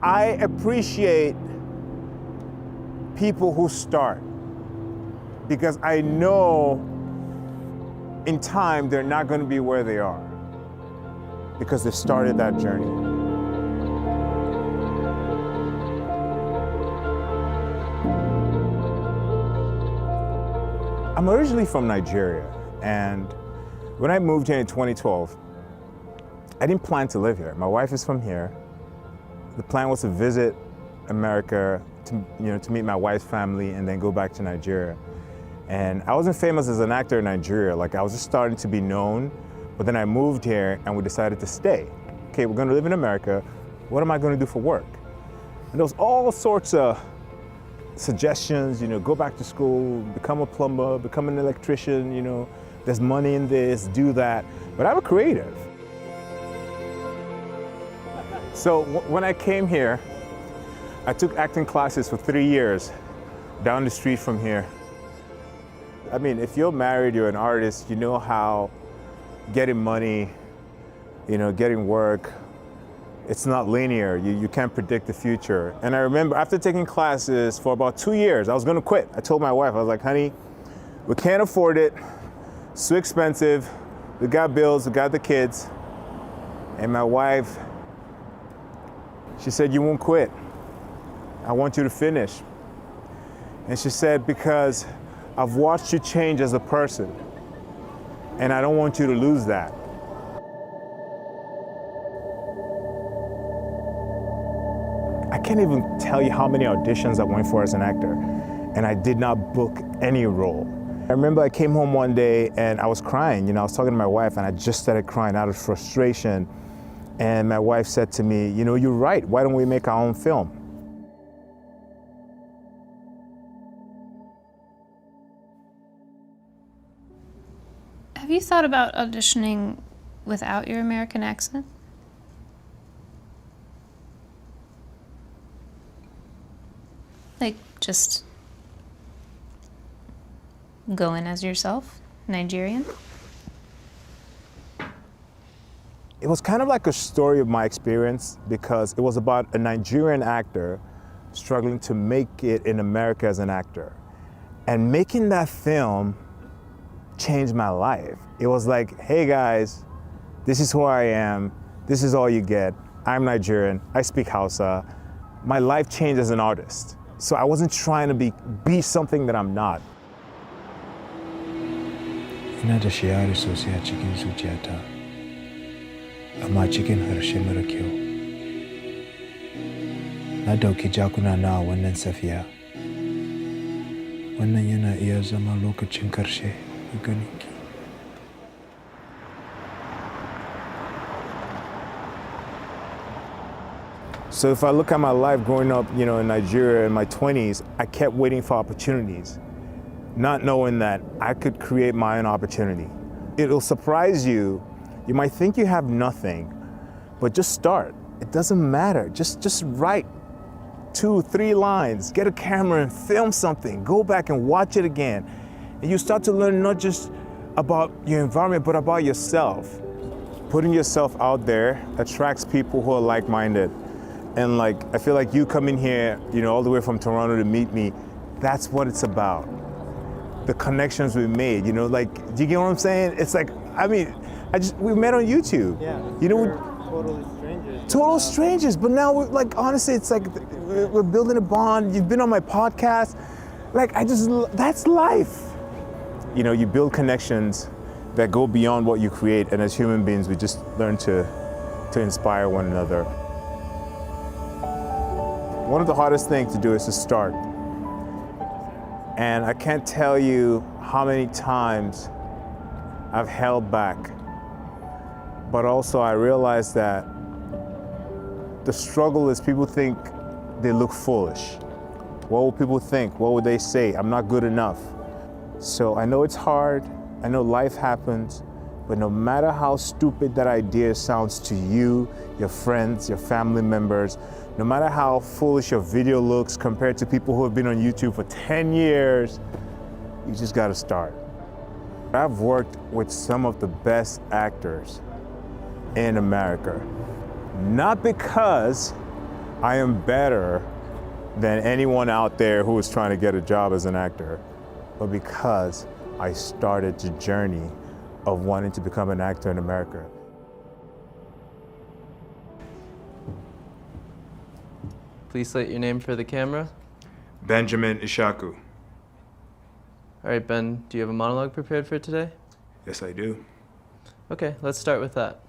I appreciate people who start because I know in time they're not going to be where they are because they started that journey. I'm originally from Nigeria, and when I moved here in 2012, I didn't plan to live here. My wife is from here. The plan was to visit America, to meet my wife's family and then go back to Nigeria. And I wasn't famous as an actor in Nigeria. Like, I was just starting to be known, but then I moved here and we decided to stay. Okay, we're gonna live in America. What am I gonna do for work? And there was all sorts of suggestions, go back to school, become a plumber, become an electrician, there's money in this, do that. But I'm a creative. So when I came here, I took acting classes for 3 years down the street from here. I mean, if you're married, you're an artist, you know how getting money, getting work, it's not linear. You can't predict the future. And I remember after taking classes for about 2 years, I was gonna quit. I told my wife, I was like, honey, we can't afford it. It's too expensive. We got bills, we got the kids. And my wife, she said, you won't quit. I want you to finish. And she said, because I've watched you change as a person, and I don't want you to lose that. I can't even tell you how many auditions I went for as an actor, and I did not book any role. I remember I came home one day and I was crying. I was talking to my wife and I just started crying out of frustration. And my wife said to me, you're right, why don't we make our own film? Have you thought about auditioning without your American accent? Like, just go in as yourself, Nigerian? It was kind of like a story of my experience because it was about a Nigerian actor struggling to make it in America as an actor. And making that film changed my life. It was like, hey guys, this is who I am. This is all you get. I'm Nigerian. I speak Hausa. My life changed as an artist. So I wasn't trying to be something that I'm not. Ina da shiyari sosai a cikin zuciyata, amma cikin harshe mara kyau. Na dauki jakuna na wannan safiya. Wannan yana iya zama lokacin karshe ga ganinki. So if I look at my life growing up, in Nigeria in my 20s, I kept waiting for opportunities, not knowing that I could create my own opportunity. It'll surprise you. You might think you have nothing, but just start. It doesn't matter. Just write 2-3 lines, get a camera and film something, go back and watch it again. And you start to learn not just about your environment, but about yourself. Putting yourself out there attracts people who are like-minded. And I feel like you coming here, all the way from Toronto to meet me, that's what it's about. The connections we made, do you get what I'm saying? It's like, we met on YouTube. Yeah, we're totally strangers. Total strangers, but now we're honestly, it's like we're building a bond. You've been on my podcast. That's life. You build connections that go beyond what you create, and as human beings, we just learn to inspire one another. One of the hardest things to do is to start. And I can't tell you how many times I've held back. But also I realize that the struggle is people think they look foolish. What will people think? What would they say? I'm not good enough. So I know it's hard. I know life happens. But no matter how stupid that idea sounds to you, your friends, your family members, no matter how foolish your video looks compared to people who have been on YouTube for 10 years, you just gotta start. I've worked with some of the best actors in America, not because I am better than anyone out there who is trying to get a job as an actor, but because I started the journey of wanting to become an actor in America. Please state your name for the camera. Benjamin Ishaku. All right, Ben, do you have a monologue prepared for today? Yes, I do. Okay, let's start with that.